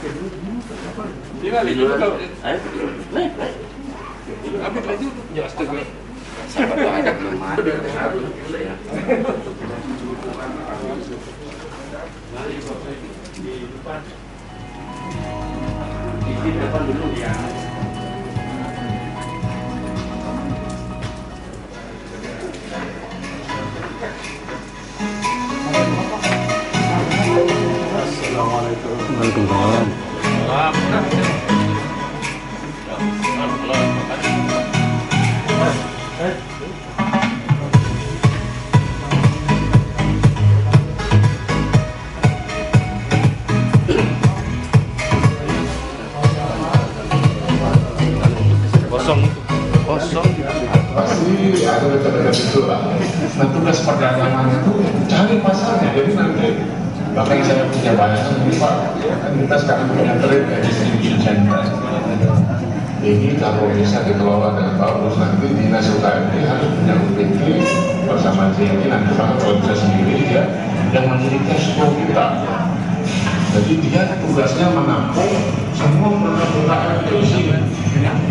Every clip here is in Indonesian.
Di depan dulu ya. Assalamualaikum. Waalaikumsalam. Kosong. Pasti ada dekat-dekat itu lah. Nah, tugas perdagangan itu cari pasarnya. Jadi nanti bahkan saya punya bayangan ini Pak, kan kita sekarang punya trade dan distribution center. Ini kalau bisa dikelola dengan bagus, nanti dinas UKM ini harus punya UPT bersama JNI, nanti Pak kalau bisa sendiri ya, yang menjadi cash flow kita. Jadi dia tugasnya menampung semua produk UKM di sini.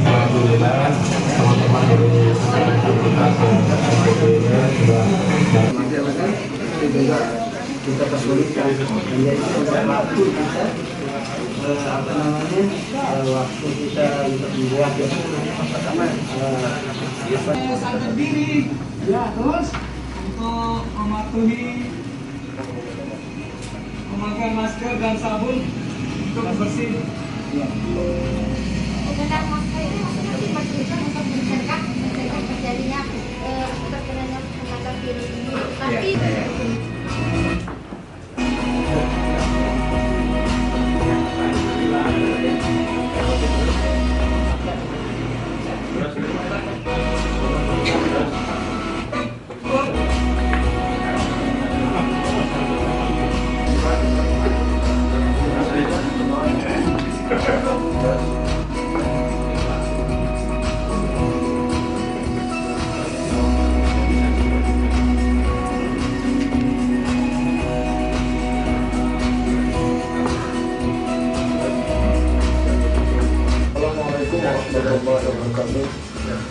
Alhamdulillah teman-teman dari aktivitas juga kita kesulitan menjadi waktu kita waktu kita untuk membuat pertama sampai diri ya, terus untuk mematuhi memakai masker dan sabun untuk bersih. Menggunakan masker itu maksudnya diperlukan untuk mencegah terjadinya terkenanya penyakit virus ini. Tapi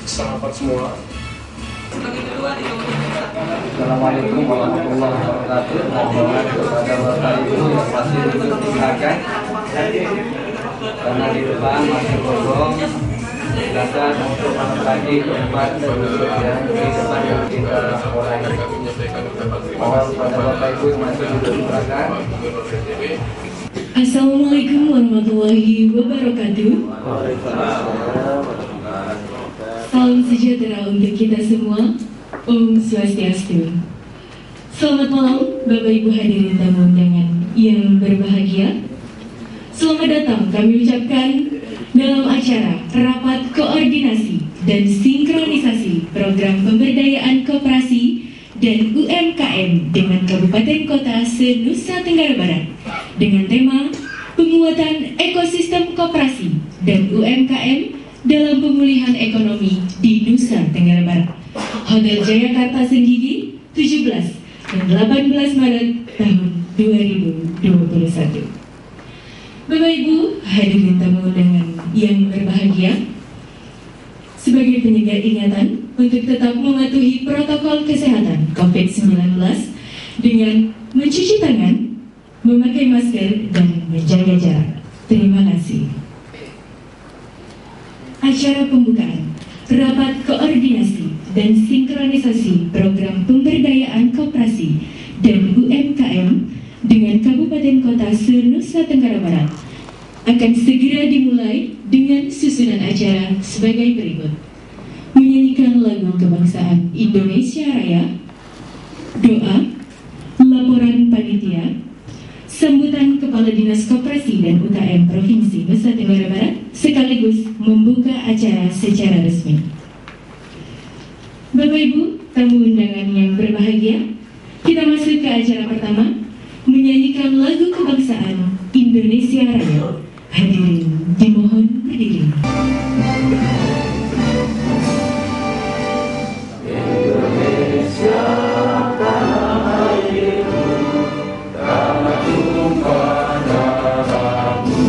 sahabat semua. Assalamualaikum warahmatullahi wabarakatuh. Mohon kepada Bapak Ibu yang masih dipersilakan karena di depan masih kosong. Silakan untuk lagi ke depan dan di depan yang kita mulai. Mohon kepada Bapak Ibu yang masih dipersilakan. Assalamualaikum warahmatullahi wabarakatuh. Salam sejahtera untuk kita semua. Om Swastiastu. Selamat malam Bapak Ibu hadirin tamu undangan yang berbahagia. Selamat datang kami ucapkan dalam acara Rapat Koordinasi dan Sinkronisasi Program Pemberdayaan Koperasi dan UMKM dengan Kabupaten Kota se-Nusa Tenggara Barat dengan tema Penguatan Ekosistem Koperasi dan UMKM dalam pemulihan ekonomi di Nusa Tenggara Barat, Hotel Jayakarta Senggigi, 17 dan 18 Maret tahun 2021. Bapak Ibu hadirin tamu undangan yang berbahagia, sebagai penyegar ingatan untuk tetap mematuhi protokol kesehatan COVID-19 dengan mencuci tangan, memakai masker, dan menjaga jarak. Terima kasih. Acara pembukaan Rapat Koordinasi dan Sinkronisasi Program Pemberdayaan Koperasi dan UMKM dengan Kabupaten Kota se-Nusa Tenggara Barat akan segera dimulai dengan susunan acara sebagai berikut: menyanyikan lagu kebangsaan Indonesia Raya, doa, laporan panitia, sambutan Kepala Dinas Koperasi dan UKM Provinsi Nusa Tenggara Barat, sekaligus membuka acara secara resmi. Bapak Ibu tamu undangan yang berbahagia, kita masuk ke acara pertama, menyanyikan lagu kebangsaan Indonesia Raya. Hadirin dimohon berdiri. Indonesia tanah airku, tanah tumpah darahmu.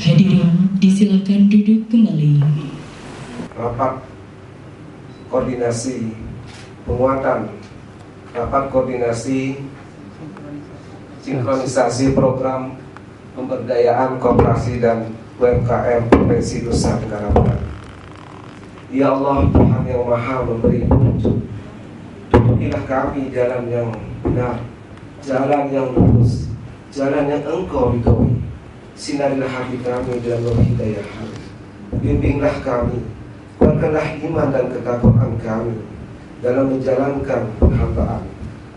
Hadirin disilakan duduk kembali. Rapat koordinasi penguatan, rapat koordinasi sinkronisasi program pemberdayaan koperasi dan UMKM Provinsi Nusa Tenggara Barat. Ya Allah, Tuhan yang Maha memberi petunjuk, tunjukilah kami jalan yang benar, jalan yang lurus, jalan yang Engkau ridhoi. Sinarilah hati kami dengan nur hidayah. Bimbinglah kami, kuatkanlah iman dan ketakwaan kami dalam menjalankan penghambaan.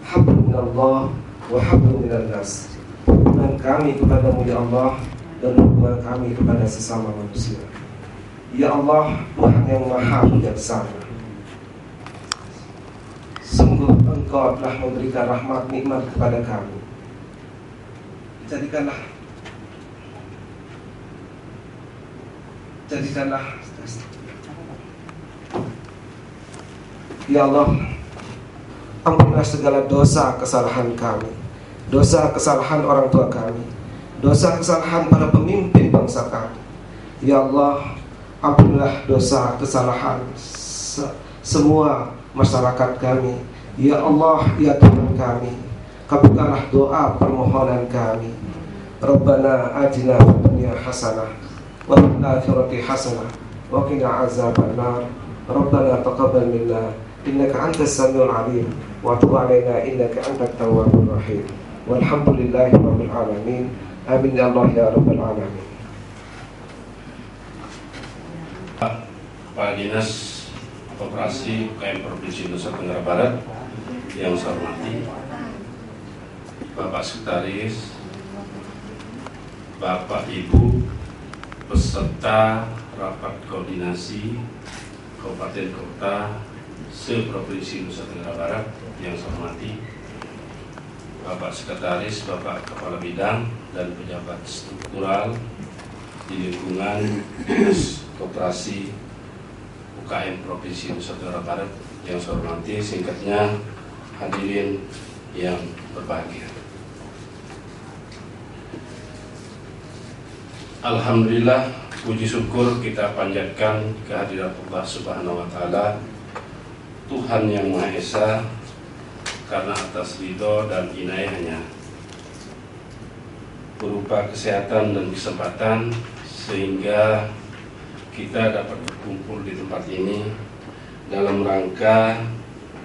Hablum minallah wa hablum minan nas. Hubungan kami kepadamu ya Allah, dan hubungan kami kepada sesama manusia. Ya Allah, Tuhan yang Maha Bijaksana, sungguh Engkau telah memberikan rahmat nikmat kepada kami. Jadikanlah ya Allah, ampunilah segala dosa kesalahan kami, dosa kesalahan orang tua kami, dosa kesalahan para pemimpin bangsa kami. Ya Allah, ampunilah dosa kesalahan semua masyarakat kami. Ya Allah, ya Tuhan kami, kabulkanlah doa permohonan kami. Rabbana atina fid dunya hasanah wa fil akhirati hasanah wa qina azabannar. Rabbana taqabbal minna innaka antas samiul alim wa tub alaina innaka antat tawwabur rahim. Walhamdulillahi rabbil alamin. Amin ya Allah ya rabbal alamin. Kepala Dinas Koperasi UKM Provinsi Nusa Tenggara Barat yang saya hormati, Bapak Sekretaris, Bapak Ibu peserta rapat koordinasi Kabupaten Kota se-Provinsi Nusa Tenggara Barat yang saya hormati, Bapak Sekretaris, Bapak Kepala Bidang dan pejabat struktural di lingkungan Dinas Koperasi UKM Provinsi Nusa Tenggara Barat yang saya hormati, singkatnya hadirin yang berbahagia. Alhamdulillah, puji syukur kita panjatkan kehadirat Allah Subhanahu wa Ta'ala, Tuhan yang Maha Esa, karena atas ridho dan inayahnya berupa kesehatan dan kesempatan sehingga kita dapat berkumpul di tempat ini dalam rangka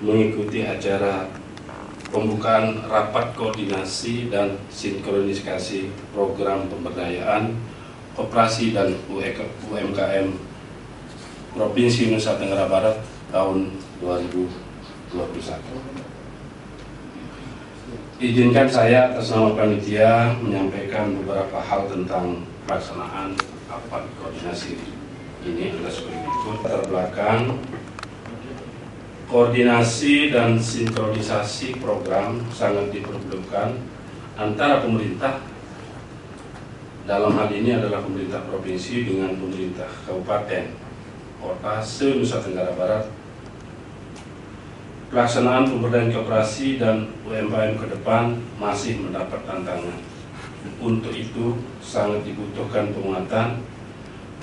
mengikuti acara pembukaan rapat koordinasi dan sinkronisasi program pemberdayaan koperasi dan UMKM Provinsi Nusa Tenggara Barat tahun 2021. Izinkan saya atas nama panitia menyampaikan beberapa hal tentang pelaksanaan rapat koordinasi ini adalah sebagai berikut. Terbelakang, koordinasi dan sinkronisasi program sangat diperlukan antara pemerintah, dalam hal ini adalah pemerintah provinsi dengan pemerintah kabupaten kota se-Nusa Tenggara Barat. Pelaksanaan pemberdayaan koperasi dan UMKM ke depan masih mendapat tantangan. Untuk itu sangat dibutuhkan penguatan,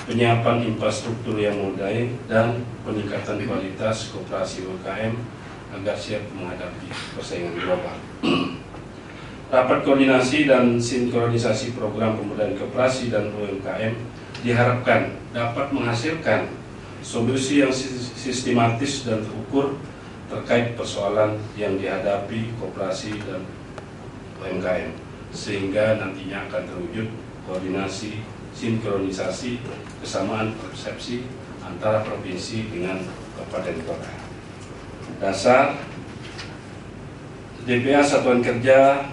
penyiapan infrastruktur yang memadai dan peningkatan kualitas koperasi UMKM agar siap menghadapi persaingan global. Rapat koordinasi dan sinkronisasi program pemberdayaan koperasi dan UMKM diharapkan dapat menghasilkan solusi yang sistematis dan terukur terkait persoalan yang dihadapi koperasi dan UMKM, sehingga nantinya akan terwujud koordinasi, sinkronisasi, kesamaan persepsi antara provinsi dengan kabupaten kota. Dasar DPA Satuan Kerja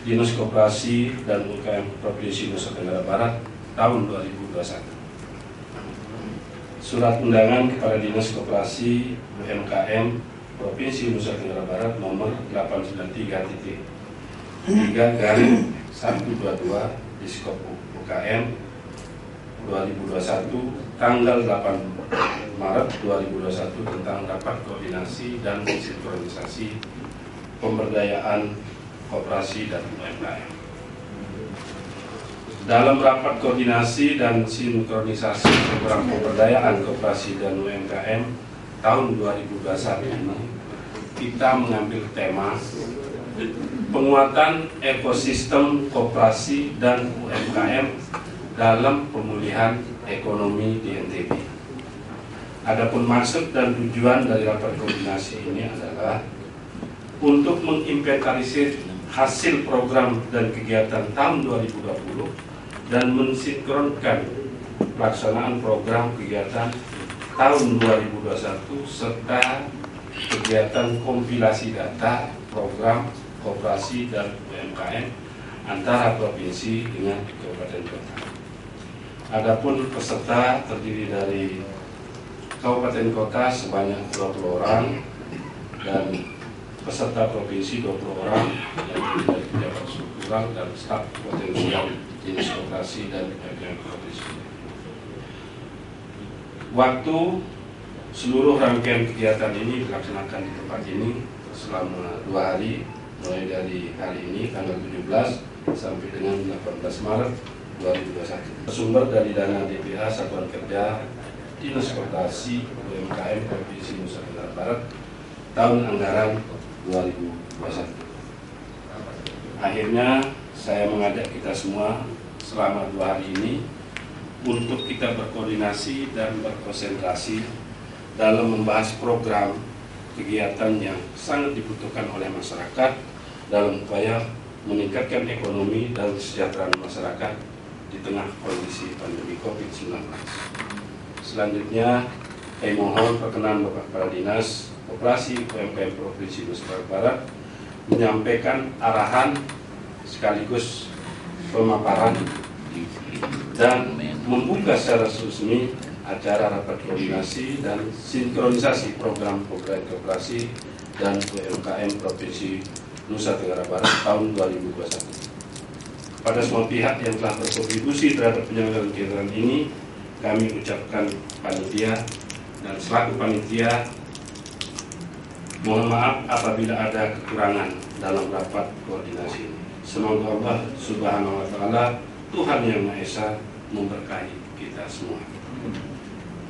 Dinas Koperasi dan UMKM Provinsi Nusa Tenggara Barat tahun 2021. Surat undangan kepada Dinas Koperasi UMKM Provinsi Nusa Tenggara Barat nomor 893/3/122 Diskop UKM 2021 tanggal 8 Maret 2021 tentang rapat koordinasi dan sinkronisasi pemberdayaan koperasi dan UMKM. Dalam rapat koordinasi dan sinkronisasi program pemberdayaan koperasi dan UMKM tahun 2021 ini, kita mengambil tema penguatan ekosistem koperasi dan UMKM dalam pemulihan ekonomi di NTB. Adapun maksud dan tujuan dari rapat koordinasi ini adalah untuk menginventarisir hasil program dan kegiatan tahun 2020 dan mensinkronkan pelaksanaan program kegiatan tahun 2021 serta kegiatan kompilasi data program koperasi dan UMKM antara provinsi dengan kabupaten kota. Adapun peserta terdiri dari kabupaten kota sebanyak 20 orang dan peserta provinsi 20 orang yang dari pejabat struktural dan staf potensial dinas koperasi dan UMKM provinsi. Waktu seluruh rangkaian kegiatan ini dilaksanakan di tempat ini selama 2 hari, mulai dari hari ini tanggal 17 sampai dengan 18 Maret 2021. Bersumber dari dana DPA Satuan Kerja Dinas Koperasi UMKM Provinsi Nusa Tenggara Barat tahun anggaran 2021. Akhirnya saya mengajak kita semua selama 2 hari ini untuk kita berkoordinasi dan berkonsentrasi dalam membahas program kegiatan yang sangat dibutuhkan oleh masyarakat dalam upaya meningkatkan ekonomi dan kesejahteraan masyarakat di tengah kondisi pandemi COVID-19. Selanjutnya, saya mohon perkenan Bapak Kepala Dinas Koperasi UMKM Provinsi Nusa Tenggara Barat menyampaikan arahan sekaligus pemaparan dan membuka secara resmi acara rapat koordinasi dan sinkronisasi program-program koperasi dan UMKM Provinsi Nusa Tenggara Barat tahun 2021. Pada semua pihak yang telah berkontribusi terhadap penyelenggaraan kegiatan ini, kami ucapkan panitia dan selaku panitia mohon maaf apabila ada kekurangan dalam rapat koordinasi ini. Semoga Allah Subhanahu wa Ta'ala, Tuhan yang Maha Esa, memberkahi kita semua.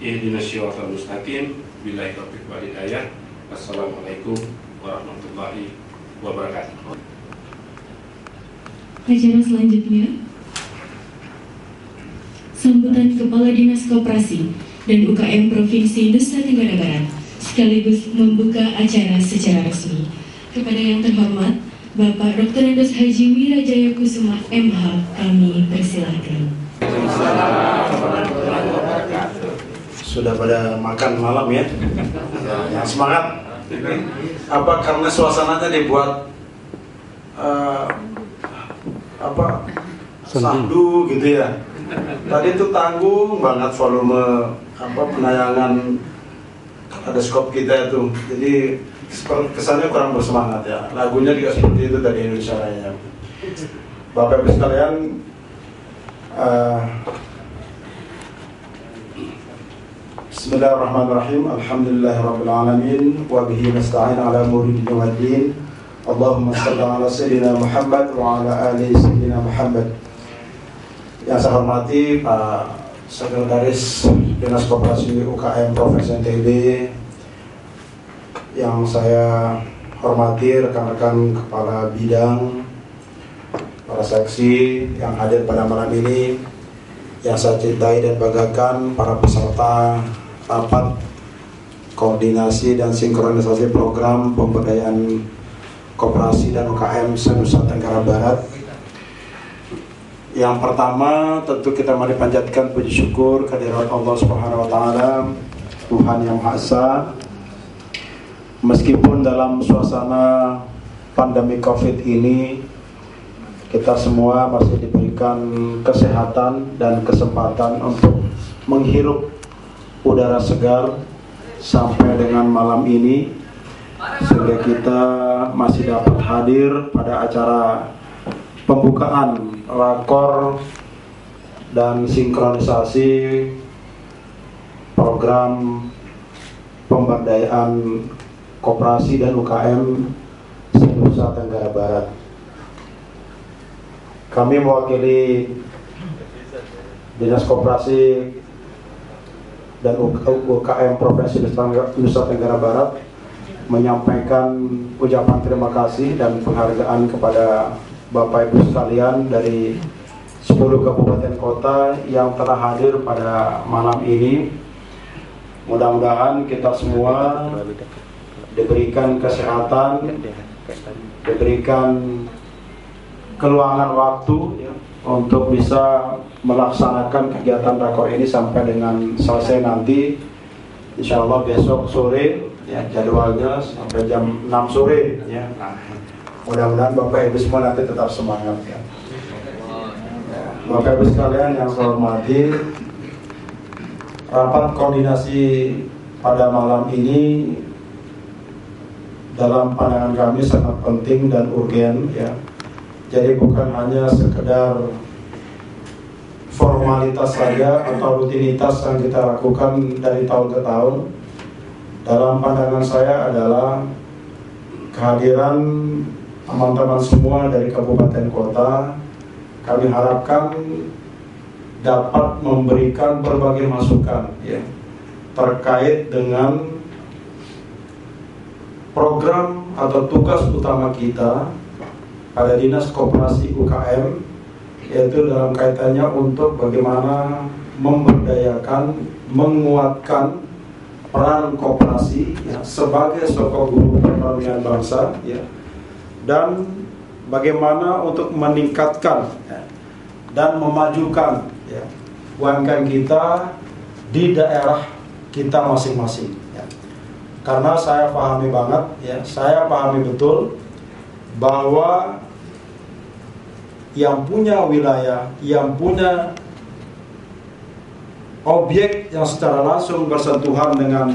Ihdinas siratal mustaqim, billahi taufiq wal hidayah. Wassalamualaikum warahmatullahi wabarakatuh. Acara selanjutnya, sambutan Kepala Dinas Koperasi dan UKM Provinsi Nusa Tenggara Barat sekaligus membuka acara secara resmi. Kepada yang terhormat Bapak Dr. Andes Haji Wirajaya Kusuma MH, kami persilahkan. Sudah pada makan malam ya? Yang semangat. Apa karena suasananya dibuat sahdu gitu ya? Tadi itu tanggung banget volume penayangan Diskop kita itu. Jadi kesannya kurang bersemangat ya. Lagunya juga seperti itu dari Indonesia Raya. Bapak Ibu sekalian, Bismillahirrahmanirrahim. Alhamdulillahirabbil alamin wa bihi nasta'in ala umuri dunya waddin. Allahumma shalli ala sayyidina Muhammad wa ala ali sayyidina Muhammad. Yang saya hormati Pak Sekretaris Dinas Koperasi UKM Provinsi NTB, yang saya hormati rekan-rekan kepala bidang, para seksi yang hadir pada malam ini, yang saya cintai dan banggakan para peserta rapat koordinasi dan sinkronisasi program pemberdayaan koperasi dan UKM se-Nusa Tenggara Barat. Yang pertama tentu kita mari panjatkan puji syukur kehadirat Allah Subhanahu wa Ta'ala, Tuhan yang Maha Esa. Meskipun dalam suasana pandemi COVID ini kita semua masih diberikan kesehatan dan kesempatan untuk menghirup udara segar sampai dengan malam ini, sehingga kita masih dapat hadir pada acara pembukaan rakor dan sinkronisasi program pemberdayaan koperasi dan UKM se-Nusa Tenggara Barat. Kami mewakili Dinas Koperasi dan UKM Provinsi Nusa Tenggara Barat menyampaikan ucapan terima kasih dan penghargaan kepada Bapak Ibu sekalian dari 10 kabupaten kota yang telah hadir pada malam ini. Mudah-mudahan kita semua diberikan kesehatan, diberikan keluangan waktu untuk bisa melaksanakan kegiatan rakor ini sampai dengan selesai nanti. Insya Allah besok sore ya, jadwalnya sampai jam 6 sore ya. Nah, mudah-mudahan Bapak Ibu semua nanti tetap semangat ya. Bapak Ibu sekalian yang saya hormati, rapat koordinasi pada malam ini dalam pandangan kami sangat penting dan urgen ya. Jadi bukan hanya sekedar formalitas saja atau rutinitas yang kita lakukan dari tahun ke tahun. Dalam pandangan saya adalah kehadiran teman-teman semua dari kabupaten kota. Kami harapkan dapat memberikan berbagai masukan ya, terkait dengan program atau tugas utama kita pada Dinas Koperasi UKM, yaitu dalam kaitannya untuk bagaimana memberdayakan, menguatkan peran koperasi ya, sebagai sokong guru perekonomian bangsa ya, dan bagaimana untuk meningkatkan ya, dan memajukan ya, UMKM kita di daerah kita masing-masing ya. Karena saya pahami banget ya, saya pahami betul bahwa yang punya wilayah, yang punya objek yang secara langsung bersentuhan dengan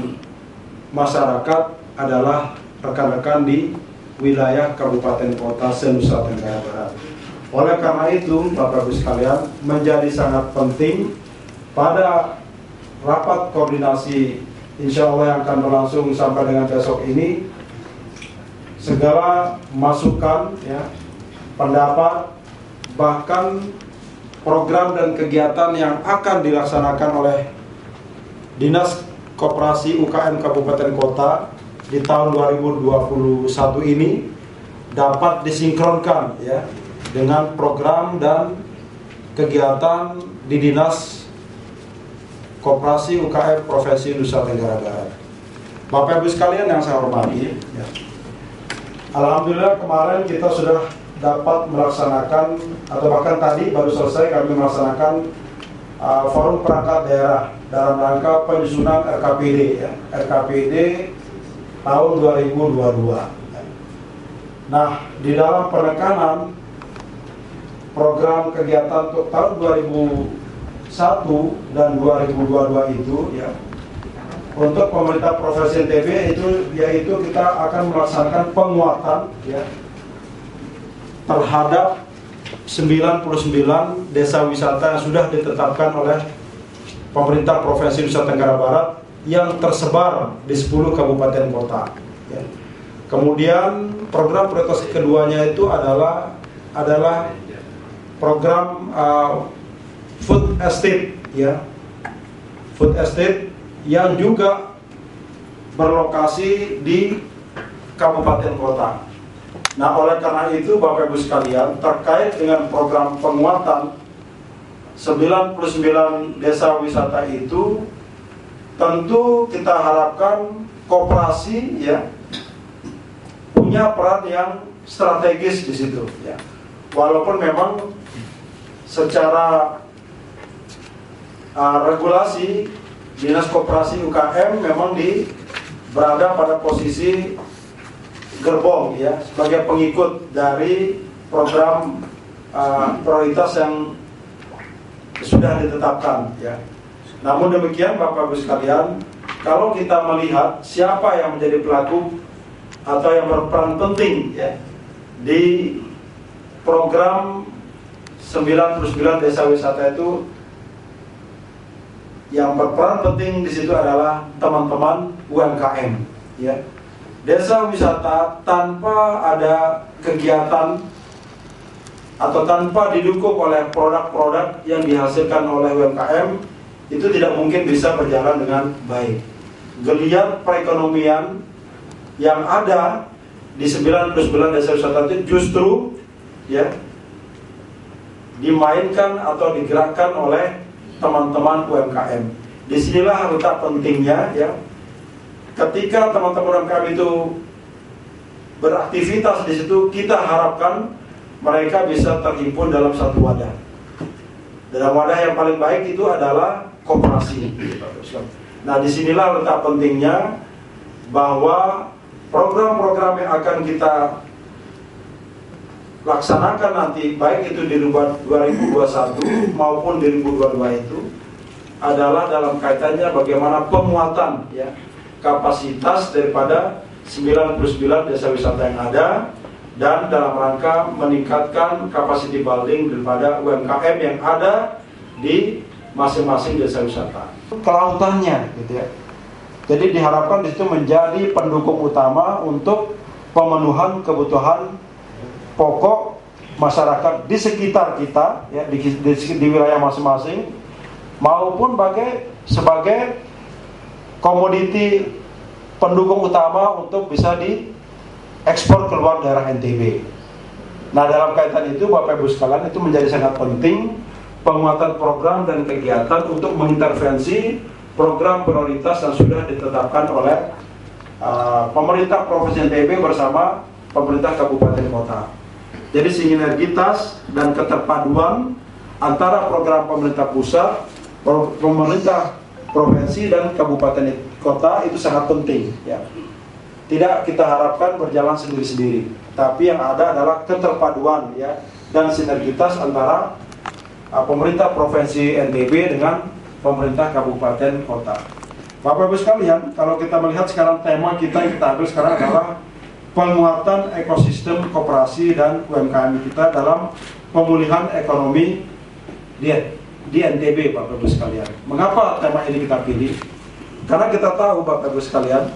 masyarakat adalah rekan-rekan di wilayah Kabupaten Kota se-Nusa Tenggara Barat. Oleh karena itu, Bapak Ibu sekalian, menjadi sangat penting pada rapat koordinasi insya Allah yang akan berlangsung sampai dengan besok ini, segala masukan, ya, pendapat, bahkan program dan kegiatan yang akan dilaksanakan oleh Dinas Koperasi UKM Kabupaten Kota di tahun 2021 ini dapat disinkronkan ya dengan program dan kegiatan di Dinas Koperasi UKM Provinsi Nusa Tenggara Barat. Bapak Ibu sekalian yang saya hormati ya, alhamdulillah kemarin kita sudah dapat melaksanakan, atau bahkan tadi baru selesai kami melaksanakan forum perangkat daerah dalam rangka penyusunan RKPD ya, RKPD tahun 2022. Nah, di dalam penekanan program kegiatan untuk tahun 2001 dan 2022 itu ya, untuk pemerintah Provinsi NTB itu yaitu kita akan melaksanakan penguatan ya terhadap 99 desa wisata yang sudah ditetapkan oleh pemerintah Provinsi Nusa Tenggara Barat yang tersebar di 10 kabupaten kota ya. Kemudian program prioritas keduanya itu adalah program food estate ya, food estate yang juga berlokasi di kabupaten kota. Nah, oleh karena itu Bapak Ibu sekalian, terkait dengan program penguatan 99 desa wisata itu, tentu kita harapkan koperasi ya punya peran yang strategis di situ ya. Walaupun memang secara regulasi Dinas Koperasi UKM memang berada pada posisi gerbong ya, sebagai pengikut dari program prioritas yang sudah ditetapkan ya. Namun demikian Bapak Ibu sekalian, kalau kita melihat siapa yang menjadi pelaku atau yang berperan penting ya di program 99 desa wisata itu yang berperan penting di situ adalah teman-teman UMKM, ya. Desa wisata tanpa ada kegiatan atau tanpa didukung oleh produk-produk yang dihasilkan oleh UMKM itu tidak mungkin bisa berjalan dengan baik. Geliat perekonomian yang ada di 99 desa wisata itu justru, ya, dimainkan atau digerakkan oleh teman-teman UMKM. Disinilah letak pentingnya, ya. Ketika teman-teman UMKM itu beraktivitas di situ, kita harapkan mereka bisa terhimpun dalam satu wadah. Dalam wadah yang paling baik itu adalah koperasi. Nah, disinilah letak pentingnya bahwa program-program yang akan kita laksanakan nanti, baik itu di 2021 maupun di 2022 itu adalah dalam kaitannya bagaimana penguatan, ya, kapasitas daripada 99 desa wisata yang ada, dan dalam rangka meningkatkan capacity building daripada UMKM yang ada di masing-masing desa wisata. Kelautannya, gitu ya. Jadi diharapkan di situ menjadi pendukung utama untuk pemenuhan kebutuhan pokok masyarakat di sekitar kita, ya, di wilayah masing-masing, maupun sebagai komoditi pendukung utama untuk bisa diekspor keluar daerah NTB. Nah, dalam kaitan itu Bapak Ibu sekalian, itu menjadi sangat penting penguatan program dan kegiatan untuk mengintervensi program prioritas yang sudah ditetapkan oleh pemerintah Provinsi NTB bersama pemerintah kabupaten kota. Jadi sinergitas dan keterpaduan antara program pemerintah pusat, pemerintah provinsi dan kabupaten kota itu sangat penting, ya. Tidak kita harapkan berjalan sendiri-sendiri, tapi yang ada adalah keterpaduan, ya, dan sinergitas antara pemerintah provinsi NTB dengan pemerintah kabupaten kota. Bapak Ibu sekalian, kalau kita melihat sekarang tema kita yang kita ambil sekarang adalah penguatan ekosistem koperasi dan UMKM kita dalam pemulihan ekonomi di NTB, Bapak Ibu sekalian. Mengapa tema ini kita pilih? Karena kita tahu, Bapak Ibu sekalian,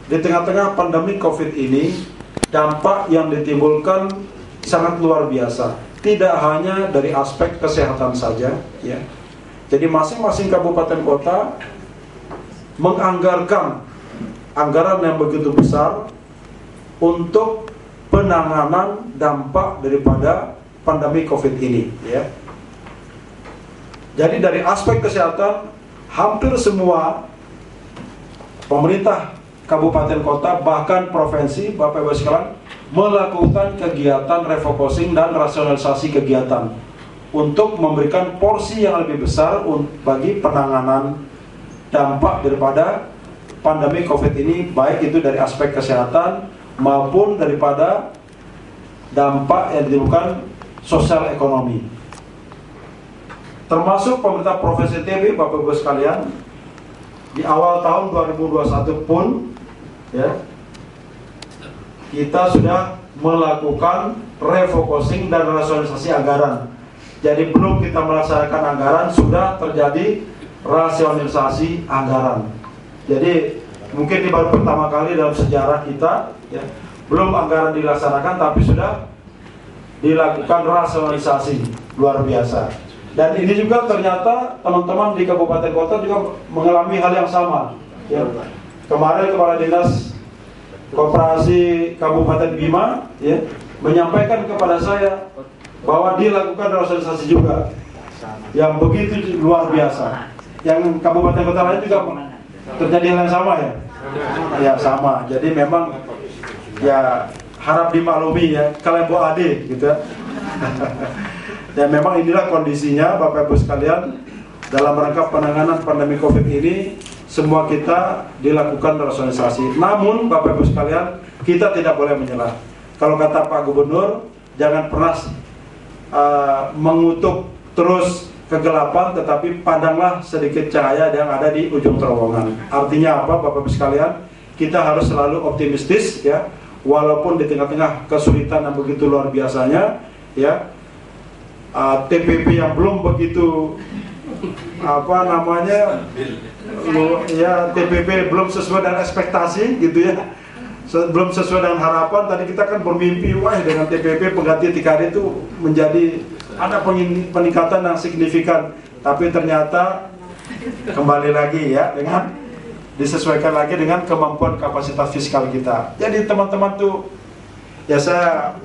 di tengah-tengah pandemi COVID ini, dampak yang ditimbulkan sangat luar biasa. Tidak hanya dari aspek kesehatan saja, ya. Jadi masing-masing kabupaten kota menganggarkan anggaran yang begitu besar untuk penanganan dampak daripada pandemi COVID ini, ya. Jadi dari aspek kesehatan, hampir semua pemerintah kabupaten kota bahkan provinsi, Bapak Ibu sekalian, melakukan kegiatan refocusing dan rasionalisasi kegiatan untuk memberikan porsi yang lebih besar bagi penanganan dampak daripada pandemi COVID ini, baik itu dari aspek kesehatan maupun daripada dampak yang ditimbulkan sosial ekonomi. Termasuk pemerintah Provinsi NTB, Bapak Ibu sekalian, di awal tahun 2021 pun, ya, kita sudah melakukan refocusing dan rasionalisasi anggaran. Jadi belum kita melaksanakan anggaran, sudah terjadi rasionalisasi anggaran. Jadi mungkin ini baru pertama kali dalam sejarah kita, ya, belum anggaran dilaksanakan tapi sudah dilakukan rasionalisasi, luar biasa. Dan ini juga ternyata teman-teman di kabupaten kota juga mengalami hal yang sama, ya. Kemarin Kepala Dinas Koperasi Kabupaten Bima, ya, menyampaikan kepada saya bahwa dilakukan rasionalisasi juga yang begitu luar biasa. Yang kabupaten kota lain juga terjadi hal yang sama, ya. Ya sama. Jadi memang, ya, harap dimaklumi, ya, kalian buat adik gitu. Dan memang inilah kondisinya, Bapak Ibu sekalian, dalam rangka penanganan pandemi COVID ini, semua kita dilakukan rasionalisasi. Namun, Bapak Ibu sekalian, kita tidak boleh menyerah. Kalau kata Pak Gubernur, jangan pernah mengutuk terus kegelapan, tetapi pandanglah sedikit cahaya yang ada di ujung terowongan. Artinya apa, Bapak Ibu sekalian? Kita harus selalu optimistis, ya, walaupun di tengah-tengah kesulitan yang begitu luar biasanya, ya. TPP yang belum begitu TPP belum sesuai dengan ekspektasi gitu ya, belum sesuai dengan harapan. Tadi kita kan bermimpi dengan TPP pengganti TKD itu menjadi ada peningkatan yang signifikan, tapi ternyata kembali lagi ya dengan disesuaikan lagi dengan kemampuan kapasitas fiskal kita. Jadi teman-teman tuh ya saya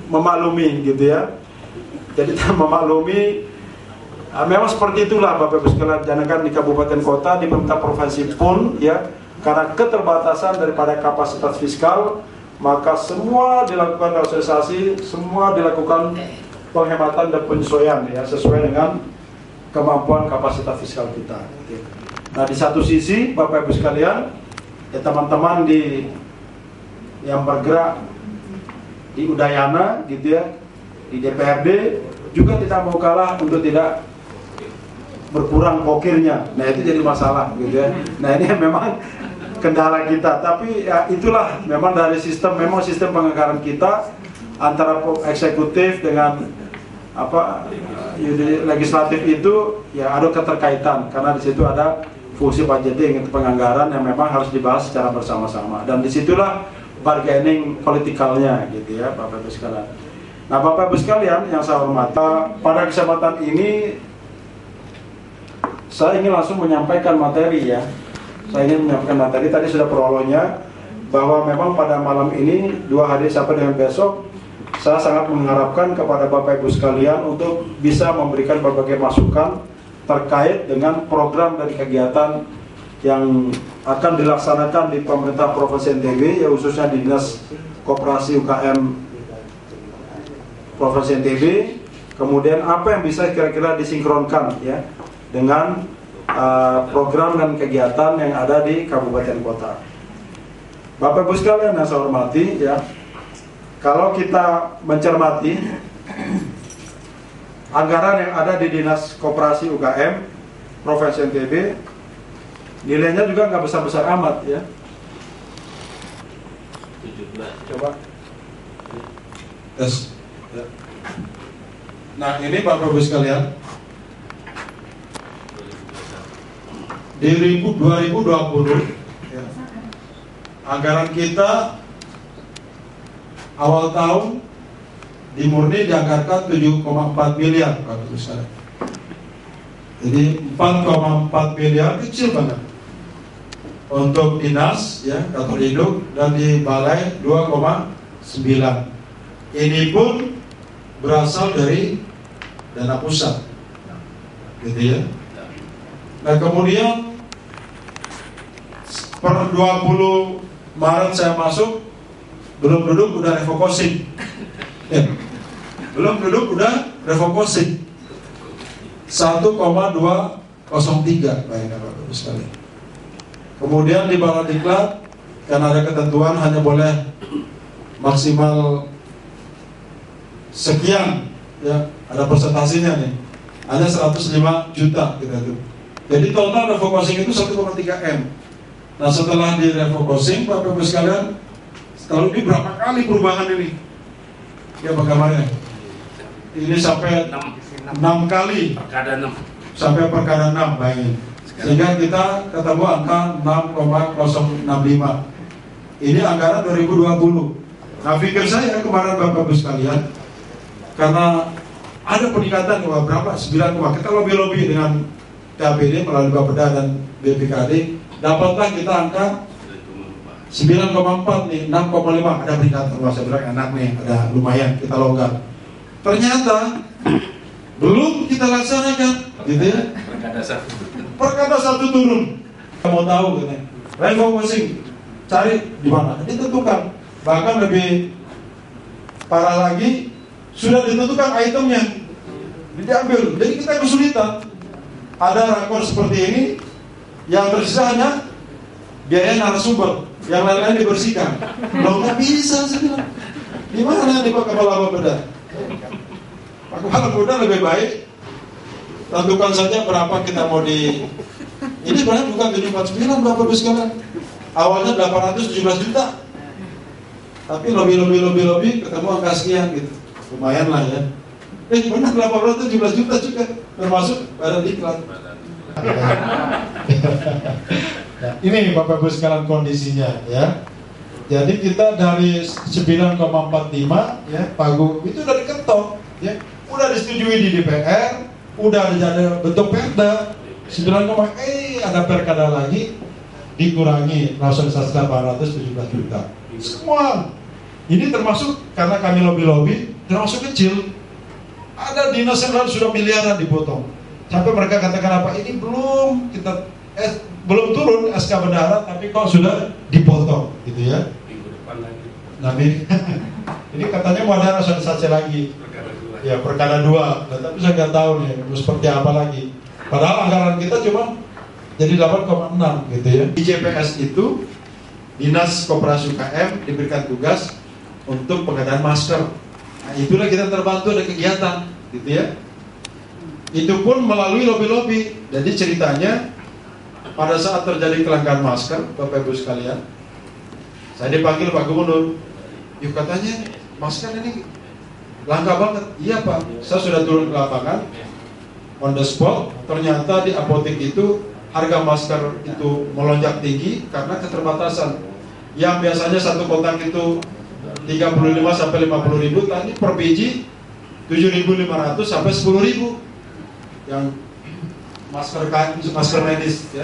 memaklumi gitu ya. Jadi memaklumi, memang seperti itulah Bapak Ibu sekalian, jangankan di kabupaten kota, di pemerintah provinsi pun ya, karena keterbatasan daripada kapasitas fiskal, maka semua dilakukan rasionalisasi, semua dilakukan penghematan dan penyesuaian ya, sesuai dengan kemampuan kapasitas fiskal kita. Nah, di satu sisi Bapak Ibu sekalian, ya teman-teman yang bergerak di Udayana gitu ya, di DPRD juga tidak mau kalah untuk tidak berkurang pokirnya. Nah, itu jadi masalah gitu ya. Nah, ini memang kendala kita, tapi ya itulah memang dari sistem penganggaran kita antara eksekutif dengan legislatif itu ya ada keterkaitan, karena di situ ada fungsi budgeting untuk penganggaran yang memang harus dibahas secara bersama-sama, dan disitulah bargaining politikalnya gitu ya Bapak Ibu sekalian. Nah, Bapak Ibu sekalian yang saya hormati, pada kesempatan ini saya ingin langsung menyampaikan materi ya. Saya ingin menyampaikan materi, tadi sudah prolognya, bahwa memang pada malam ini 2 hari sampai dengan besok, saya sangat mengharapkan kepada Bapak Ibu sekalian untuk bisa memberikan berbagai masukan terkait dengan program dan kegiatan yang akan dilaksanakan di pemerintah Provinsi NTB, ya khususnya di Dinas Koperasi UKM Provinsi NTB. Kemudian apa yang bisa kira-kira disinkronkan ya dengan program dan kegiatan yang ada di kabupaten kota. Bapak Ibu sekalian yang saya hormati ya, kalau kita mencermati anggaran yang ada di Dinas Koperasi UKM Provinsi NTB, nilainya juga nggak besar-besar amat ya. 17. Coba. Yes. Nah, ini Bapak Ibu sekalian, di 2020 ya, anggaran kita awal tahun di murni dianggarkan 7,4 miliar Bapak Ibu sekalian. Jadi 4,4 miliar kecil banget untuk dinas ya, kantor induk, dan di balai 2,9. Ini pun berasal dari dana pusat, gitu ya. Nah, kemudian per 20 Maret saya masuk, belum duduk udah refocusing, ya. Belum duduk udah refocusing 1,203, bayangkan Bapak Ibu sekalian. Kemudian di Baladiklat, karena ada ketentuan hanya boleh maksimal sekian ya, ada presentasinya nih, hanya 105 juta gitu tuh. Jadi total refocusing itu 1,3 M. Nah, setelah di refocusing Bapak Ibu sekalian, kalau ini berapa kali perubahan ini ya bagaimana? Ini sampai 6 kali Perkada 6. sampai perkara 6, bayangin. Sehingga kita ketemu angka 6,065. Ini anggaran 2020. Nah, pikir saya kemarin Bapak Ibu sekalian, karena ada peningkatan berapa? 9, kita lobby dengan TAPD melalui Bapeda dan BPKD, dapatlah kita angka 9,4 nih, 6,5, ada peningkatan. Wah, saya bilang enak nih, ada lumayan, kita longgar. Ternyata belum kita laksanakan, gitu ya. Perkada 1 turun. Kita mau tahu gitu. Refocusing, cari di mana? Ditentukan. Bahkan lebih parah lagi, sudah ditentukan itemnya, diambil. Jadi kita kesulitan. Ada rakor seperti ini, yang tersisa hanya biaya narasumber, yang lain-lain dibersihkan. Loh, nggak bisa, saya bilang. Di mana nih Pak Kepala Bapeda? Pak Kepala Bapeda lebih baik tentukan saja berapa kita mau di. Ini sebenarnya bukan 749 Bapak Ibu sekalian. Awalnya 817 juta. Tapi lobby ketemu angka sekian gitu. Lumayan lah ya. Benar 817 juta juga termasuk badan iklan. Nah, ini Bapak Ibu sekalian kondisinya ya. Jadi kita dari 9,45 ya, Pagu itu udah diketok ya, udah disetujui di DPR, udah ada bentuk perda 9, ada perkada lagi dikurangi nasionalisasi 817 juta. Semua ini termasuk karena kami lobby termasuk kecil. Ada dinas yang lain sudah miliaran dipotong. Sampai mereka katakan apa ini belum kita belum turun SK bendahara tapi kok sudah dipotong gitu ya. Minggu depan lagi. Nah, ini katanya mau ada nasionalisasi lagi. Ya perkara 2, tapi saya nggak tahu nih seperti apa lagi. Padahal anggaran kita cuma jadi 8,6 gitu ya. Di JPS itu Dinas Koperasi UKM diberikan tugas untuk pengadaan masker. Nah, itulah kita terbantu ada kegiatan gitu ya. Itu pun melalui lobby-lobby. Jadi ceritanya pada saat terjadi kelangkaan masker, Bapak Ibu sekalian, saya dipanggil Pak Gubernur. Yuk katanya masker ini langka banget. Iya Pak, saya sudah turun ke lapangan on the spot. Ternyata di apotek itu harga masker itu melonjak tinggi karena keterbatasan. Yang biasanya satu kotak itu 35 sampai 50 ribu, tadi per biji 7.500 sampai 10.000. Yang masker kain, masker medis ya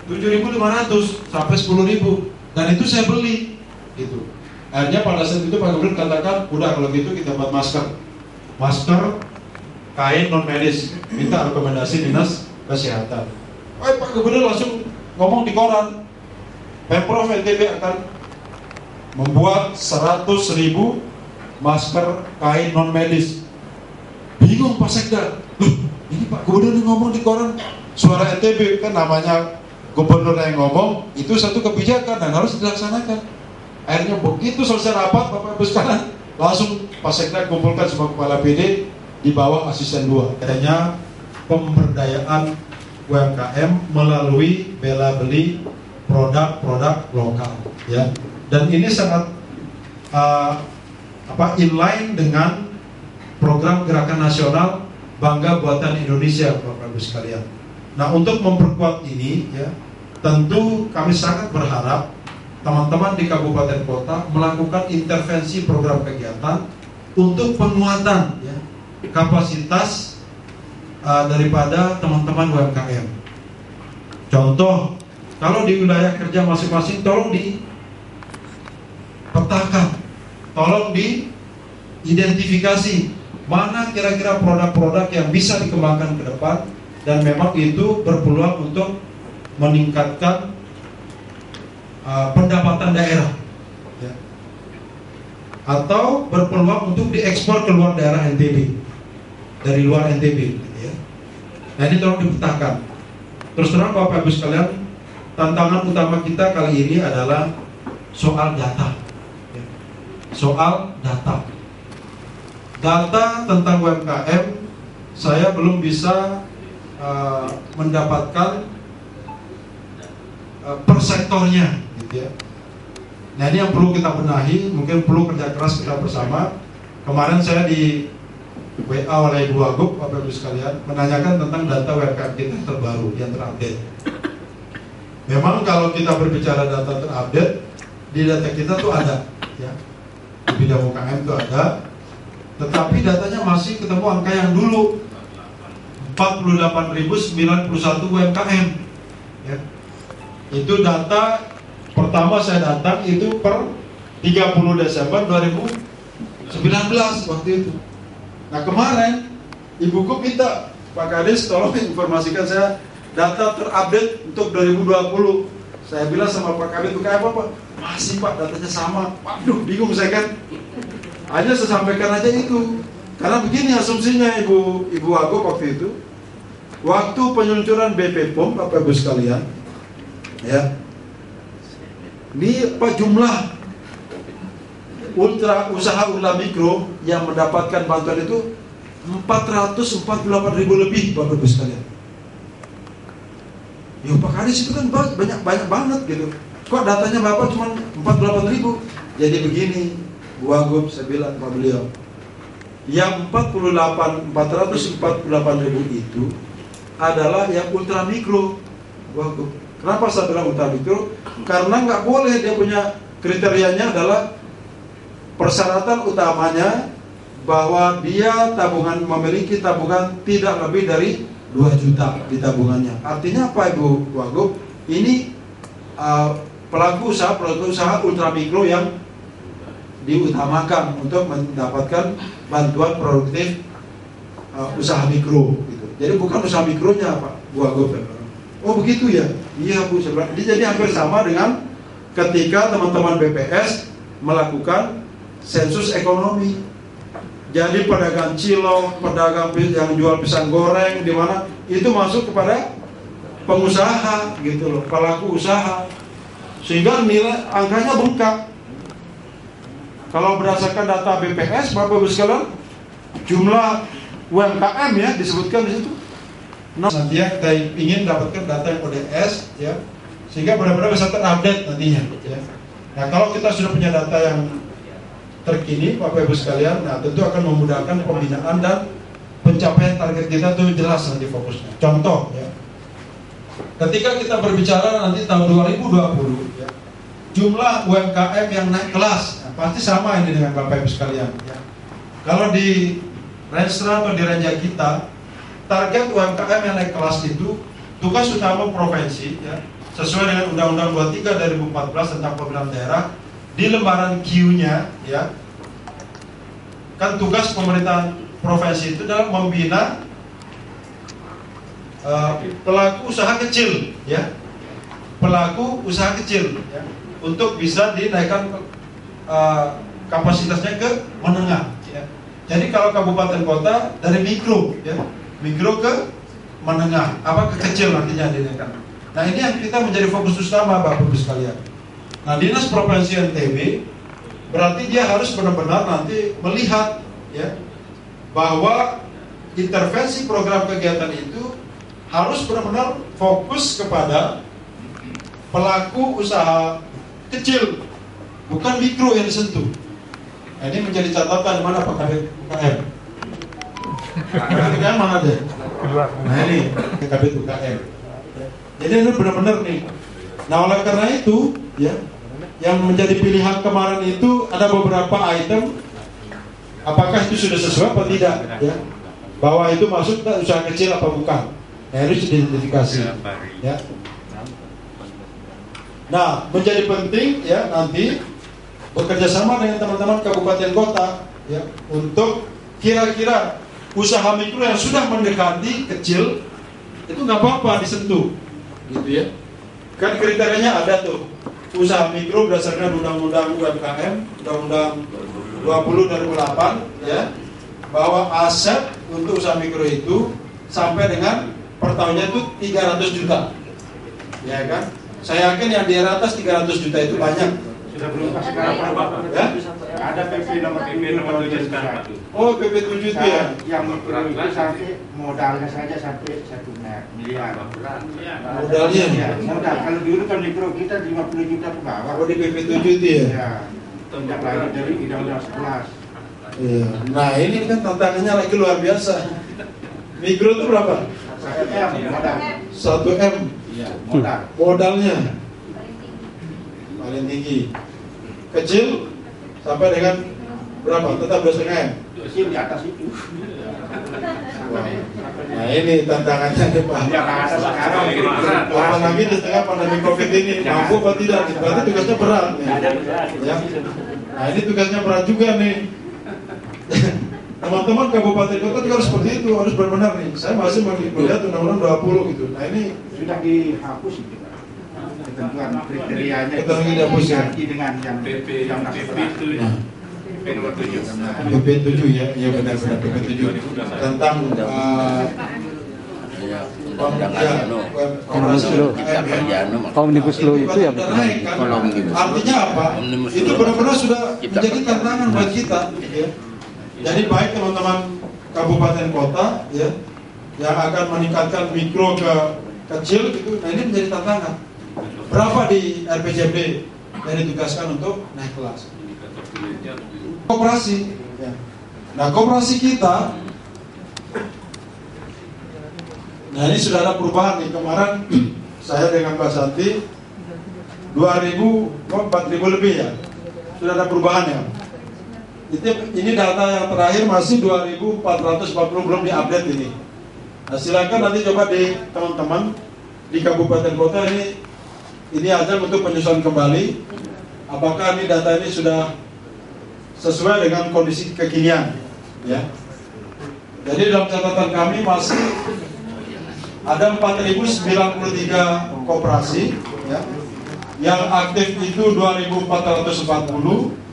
7.500 sampai 10.000, dan itu saya beli gitu. Akhirnya pada saat itu Pak Gubernur katakan udah kalau gitu kita buat masker kain non medis, minta rekomendasi Dinas Kesehatan. Pak Gubernur langsung ngomong di koran, Pemprov NTB akan membuat 100.000 masker kain non medis. Bingung Pak Sekda, ini Pak Gubernur ngomong di koran, suara NTB kan namanya gubernur yang ngomong, itu satu kebijakan dan harus dilaksanakan. Akhirnya begitu selesai rapat Bapak Ibu sekalian, langsung Pak Sekda kumpulkan semua kepala PD di bawah asisten 2. Katanya pemberdayaan UMKM melalui bela beli produk-produk lokal ya. Dan ini sangat inline dengan program gerakan nasional Bangga Buatan Indonesia Bapak Ibu sekalian. Nah, untuk memperkuat ini ya, tentu kami sangat berharap teman-teman di kabupaten kota melakukan intervensi program kegiatan untuk penguatan ya, kapasitas daripada teman-teman UMKM. Contoh, kalau di wilayah kerja masing-masing tolong dipetakan, tolong diidentifikasi mana kira-kira produk-produk yang bisa dikembangkan ke depan dan memang itu berpeluang untuk meningkatkan pendapatan daerah ya, atau berpeluang untuk diekspor ke luar daerah NTB, dari luar NTB ya. Nah, ini tolong dipetakan. Terus terang Bapak Ibu sekalian, tantangan utama kita kali ini adalah soal data ya. Soal data tentang UMKM saya belum bisa mendapatkan per sektornya gitu ya. Nah, ini yang perlu kita benahi, mungkin perlu kerja keras kita bersama. Kemarin saya di WA oleh Ibu Wagub, Bapak Ibu sekalian, menanyakan tentang data UMKM kita terbaru yang terupdate. Memang kalau kita berbicara data terupdate, di data kita tuh ada ya, di bidang UMKM itu ada, tetapi datanya masih ketemu angka yang dulu 48.091 UMKM ya. Itu data pertama saya datang itu per 30 Desember 2019 waktu itu. Nah, kemarin Ibu Gub minta Pak Kades tolong informasikan saya data terupdate untuk 2020. Saya bilang sama Pak Kades, kayak apa Pak? Masih Pak, datanya sama. Waduh, bingung saya kan. Hanya saya sampaikan aja itu. Karena begini asumsinya Ibu Wagub waktu itu, waktu penyeluncuran BP POM Bapak Ibu sekalian ya, ini apa jumlah usaha ultra mikro yang mendapatkan bantuan itu 448.000 lebih Bapak Ibu sekalian. Ya Pak Kadis itu kan banyak banget gitu. Kok datanya Bapak cuma 48.000? Jadi begini, Bu Wagub, saya bilang Pak beliau, Yang 448.000 itu adalah yang ultra mikro. Kenapa saya bilang ultra mikro? Karena nggak boleh, dia punya kriterianya adalah persyaratan utamanya bahwa dia memiliki tabungan tidak lebih dari 2 juta di tabungannya. Artinya apa Ibu Wagub? Ini pelaku usaha ultra mikro yang diutamakan untuk mendapatkan bantuan produktif usaha mikro gitu. Jadi bukan usaha mikronya Pak Bu Wagub. Oh begitu ya? Iya Bu. Jadi hampir sama dengan ketika teman-teman BPS melakukan sensus ekonomi. Jadi pedagang cilok, pedagang yang jual pisang goreng di mana itu masuk kepada pengusaha gitu loh, pelaku usaha. Sehingga nilai angkanya bengkak. Kalau berdasarkan data BPS, Bapak Ibu sekalian, jumlah UMKM ya disebutkan di situ. Nantinya kita ingin dapatkan data yang ODS ya, sehingga benar-benar bisa terupdate nantinya. Ya. Nah kalau kita sudah punya data yang terkini, Bapak Ibu sekalian, nah tentu akan memudahkan pembinaan dan pencapaian target kita itu jelas nanti fokusnya. Contoh ya, ketika kita berbicara nanti tahun 2020 ya, jumlah UMKM yang naik kelas, nah, pasti sama ini dengan Bapak Ibu sekalian ya. Kalau di Renstra atau di Renja kita, target UMKM yang naik kelas itu tugas utama provinsi ya, sesuai dengan Undang-Undang 23 dari 2014 tentang pemerintahan daerah. Di lembaran Q-nya ya, kan tugas pemerintahan provinsi itu adalah membina pelaku usaha kecil ya, pelaku usaha kecil ya, untuk bisa dinaikkan kapasitasnya ke menengah ya. Jadi kalau kabupaten kota dari mikro ya, mikro ke menengah, ke kecil nantinya dinaikkan. Nah ini yang kita menjadi fokus utama Bapak Ibu sekalian. Nah Dinas Provinsi NTB berarti dia harus benar-benar nanti melihat ya, bahwa intervensi program kegiatan itu harus benar-benar fokus kepada pelaku usaha kecil, bukan mikro yang disentuh. Nah, ini menjadi catatan mana Pak Kabit UKM? UKM mana deh? Nah ini Kabit UKM. Jadi ini benar-benar nih. Nah oleh karena itu ya, yang menjadi pilihan kemarin itu ada beberapa item, apakah itu sudah sesuai atau tidak ya, bahwa itu masuk usaha kecil apa bukan, harus diidentifikasi ya. Nah menjadi penting ya nanti bekerja sama dengan teman-teman kabupaten kota ya, untuk kira-kira usaha mikro yang sudah mendekati kecil itu nggak apa-apa disentuh gitu ya. Kan kriterianya ada tuh, usaha mikro berdasarkan Undang-Undang UMKM, Undang-Undang 20/2008 ya, bahwa aset untuk usaha mikro itu sampai dengan per tahunnya itu 300 juta ya kan. Saya yakin yang di atas 300 juta itu banyak. Sudah berubah sekarang Pak. Ya? Ada PP nomor 7 sekarang. Oh PP 7 itu ya. Yang mikro itu sampai modalnya saja sampai 1 miliar. Modalnya? Ya, modal. Kalau dulu kan mikro kita 50 juta ke bawah. Oh di PP 7 itu ya? Ya. Tindak lanjut dari Undang-Undang 11. Iya. Nah ini kan tantangannya lagi luar biasa. Mikro itu berapa? 1 M modal. 1 M. Iya, modal. Modalnya paling tinggi. Kecil sampai dengan berapa? Tetap 2,5 M. Kecil di atas itu. Nah ini tantangannya nih Pak. Yang ada sekarang Apalagi di tengah pandemi COVID ini, mampu apa tidak? Berarti tugasnya berat nih. Ya. Nah ini tugasnya berat juga nih. Teman-teman kabupaten kota juga harus seperti itu, harus benar-benar nih. Saya masih melihat Undang-Undang 20 gitu. Nah ini sudah dihapus itu. Ketentuan kriterianya ketentuan dihapus ya. Dengan yang PP yang itu PP nomor 7. PP 7 ya, iya benar-benar PP 7 tentang Omnibus Law itu ya betul. Artinya apa? Itu benar-benar sudah menjadi tantangan buat kita ya. Jadi baik teman-teman kabupaten kota ya, yang akan meningkatkan mikro ke kecil gitu, nah ini menjadi tantangan. Berapa di RPJMD yang ditugaskan untuk naik kelas? Koperasi ya. Nah, koperasi kita, nah ini sudah ada perubahan nih. Kemarin saya dengan Pak Santi 4.000 lebih ya, sudah ada perubahan ya. Ini data yang terakhir masih 2.440, belum diupdate ini. Nah, silakan nanti coba di teman-teman di kabupaten kota ini aja untuk penyusunan kembali. Apakah ini data ini sudah sesuai dengan kondisi kekinian, ya? Jadi dalam catatan kami masih ada 4.093 koperasi, ya. Yang aktif itu 2.440.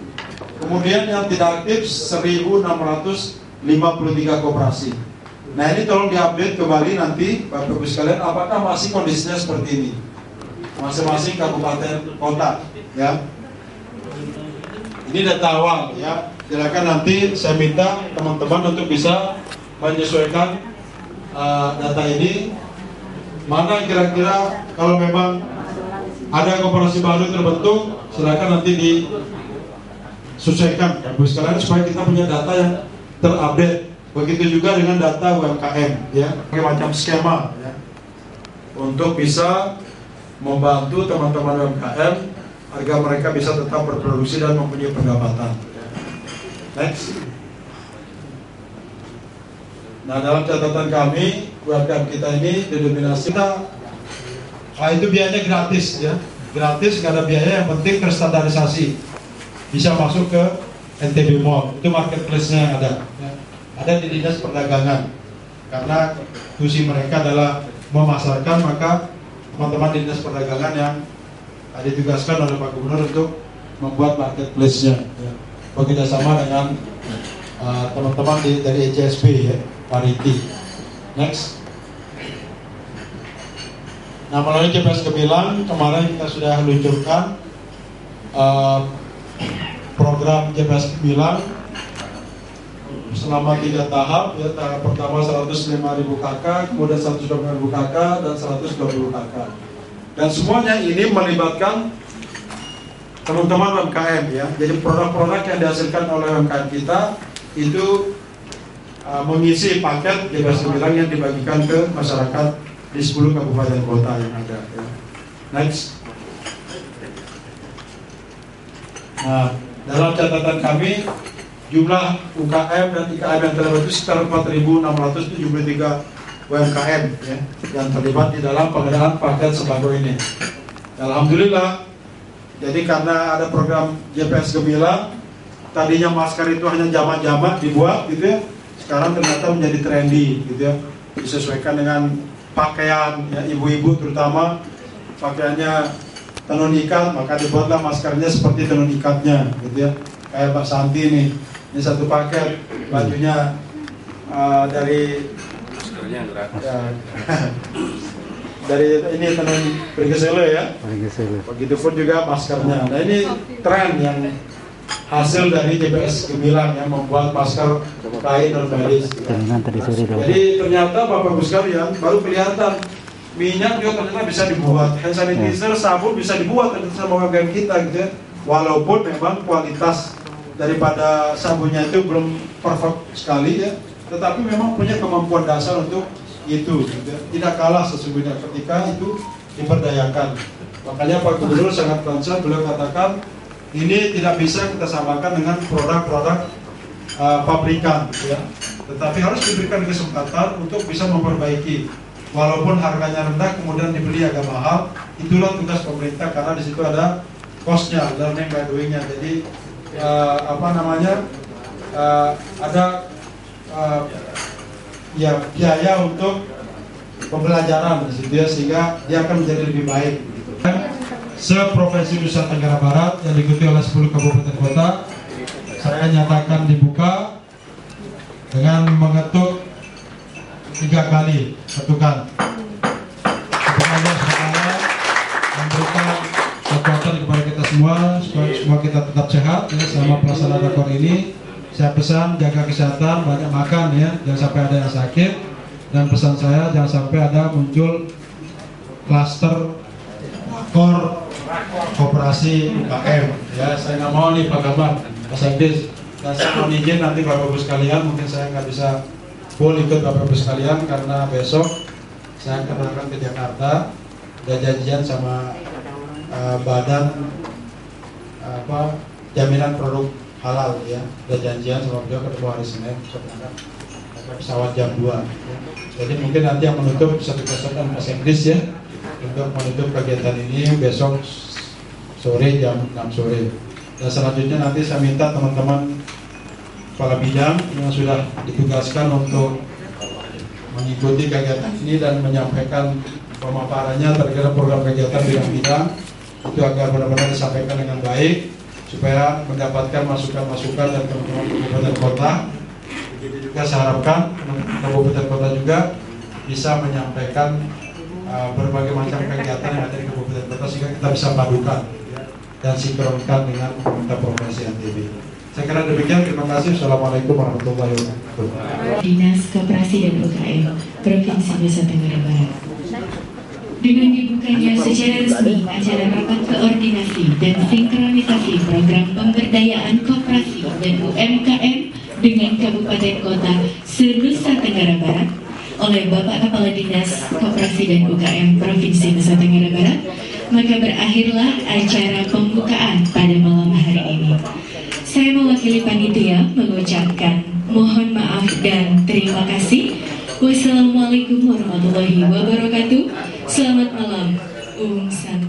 Kemudian yang tidak aktif 1.653 koperasi. Nah, ini tolong diupdate kembali nanti Bapak Ibu sekalian, apakah masih kondisinya seperti ini masing-masing kabupaten kota, ya. Ini data awal, ya. Silakan nanti saya minta teman-teman untuk bisa menyesuaikan data ini. Mana kira-kira kalau memang ada koperasi baru terbentuk, silakan nanti disesuaikan Bapak Ibu sekalian supaya kita punya data yang terupdate. Begitu juga dengan data UMKM, ya, berbagai macam skema, ya, untuk bisa membantu teman-teman UMKM agar mereka bisa tetap berproduksi dan mempunyai pendapatan. Next. Nah, dalam catatan kami UMKM kita ini didominasi itu biayanya gratis, ya, gratis, nggak ada biaya, yang penting terstandarisasi, bisa masuk ke NTB Mall, itu marketplace-nya yang ada, ya. Ada di Dinas Perdagangan, karena tujuan mereka adalah memasarkan, maka teman-teman di Dinas Perdagangan yang ditugaskan oleh Pak Gubernur untuk membuat marketplace-nya, ya, bekerjasama dengan teman-teman dari ECSP, ya, Pariti. Next. Nah, melalui GPS Gemilang kemarin kita sudah luncurkan program GPS Gemilang selama 3 tahap, ya. Tahap pertama 105.000 KK, kemudian 120.000 KK, dan 120 KK. Dan semuanya ini melibatkan teman-teman UMKM, ya. Jadi produk-produk yang dihasilkan oleh UMKM kita itu mengisi paket GPS Gemilang yang dibagikan ke masyarakat di 10 kabupaten kota yang ada, ya. Next. Nah, dalam catatan kami jumlah UKM dan IKM yang terlibat itu sekitar 4.673 UMKM, ya, yang terlibat di dalam pengadaan paket sembako ini. Alhamdulillah. Jadi karena ada program GPS Gemilang, tadinya masker itu hanya jamak-jamak dibuat, gitu, ya. Sekarang ternyata menjadi trendy, gitu, ya. Disesuaikan dengan pakaian, ya, ibu-ibu terutama pakaiannya tenun ikat, maka dibuatlah maskernya seperti tenun ikatnya, gitu, ya. Kayak Mbak Santi nih, ini satu paket bajunya dari maskernya ya, dari ini tenun Pergesele, ya. Begitupun juga maskernya. Nah, ini tren yang hasil dari GPS Gemilang yang membuat masker kain non medis. Jadi ternyata Bapak Ibu sekalian baru kelihatan minyak juga ternyata bisa dibuat, hand sanitizer, sabun bisa dibuat ternyata sama UMKM kita, gitu, ya. Walaupun memang kualitas daripada sabunnya itu belum perfect sekali, ya, tetapi memang punya kemampuan dasar untuk itu, gitu. Tidak kalah sesungguhnya ketika itu diperdayakan. Makanya Pak Gubernur sangat concern, beliau katakan ini tidak bisa kita samakan dengan produk-produk pabrikan, ya, tetapi harus diberikan kesempatan untuk bisa memperbaiki. Walaupun harganya rendah kemudian dibeli agak mahal, itulah tugas pemerintah karena di situ ada cost-nya, learning by doing-nya. Jadi ada ya biaya untuk pembelajaran di situ, ya, sehingga dia akan menjadi lebih baik, gitu. Se-Provinsi Nusa Tenggara Barat yang diikuti oleh 10 kabupaten kota, saya nyatakan dibuka dengan mengetuk 3 kali ketukan. Semoga Allah memberikan kekuatan kepada kita semua, semua kita tetap sehat, ya, selama pelaksanaan rekor ini. Saya pesan jaga kesehatan, banyak makan, ya, jangan sampai ada yang sakit. Dan pesan saya jangan sampai ada muncul klaster koperasi UKM, ya. Saya nggak mau nih Pak Gabar, Mas Agdes, Dan saya mohon izin nanti Bapak Ibu sekalian, mungkin saya nggak bisa full ikut Bapak Ibu sekalian karena besok saya akan ke Jakarta, udah janjian sama badan jaminan produk halal ya, udah janjian sama beliau ketemu hari Senin pesawat jam 2 ya. Jadi mungkin nanti yang menutup sertifikat dan bahasa Inggris ya untuk menutup kegiatan ini besok sore jam 6 sore. Dan selanjutnya nanti saya minta teman-teman kepala bidang yang sudah ditugaskan untuk mengikuti kegiatan ini dan menyampaikan pemaparannya terkait program kegiatan bidang-bidang itu agar benar-benar disampaikan dengan baik supaya mendapatkan masukan-masukan dari teman-teman kabupaten kota. Begitu juga saya harapkan kabupaten kota juga bisa menyampaikan berbagai macam kegiatan yang ada di kabupaten kota sehingga kita bisa padukan dan sinkronkan dengan pemerintah provinsi NTB. Saya kira demikian, terima kasih. Assalamualaikum warahmatullahi wabarakatuh. Dinas Koperasi dan UKM Provinsi Nusa Tenggara Barat. Dengan dibukanya secara resmi acara rapat koordinasi dan sinkronisasi program pemberdayaan koperasi dan UMKM dengan kabupaten kota se-Nusa Tenggara Barat oleh Bapak Kepala Dinas Koperasi dan UKM Provinsi Nusa Tenggara Barat, maka berakhirlah acara pembukaan pada malam hari ini. Saya mewakili panitia mengucapkan mohon maaf dan terima kasih. Wassalamualaikum warahmatullahi wabarakatuh. Selamat malam. Santi.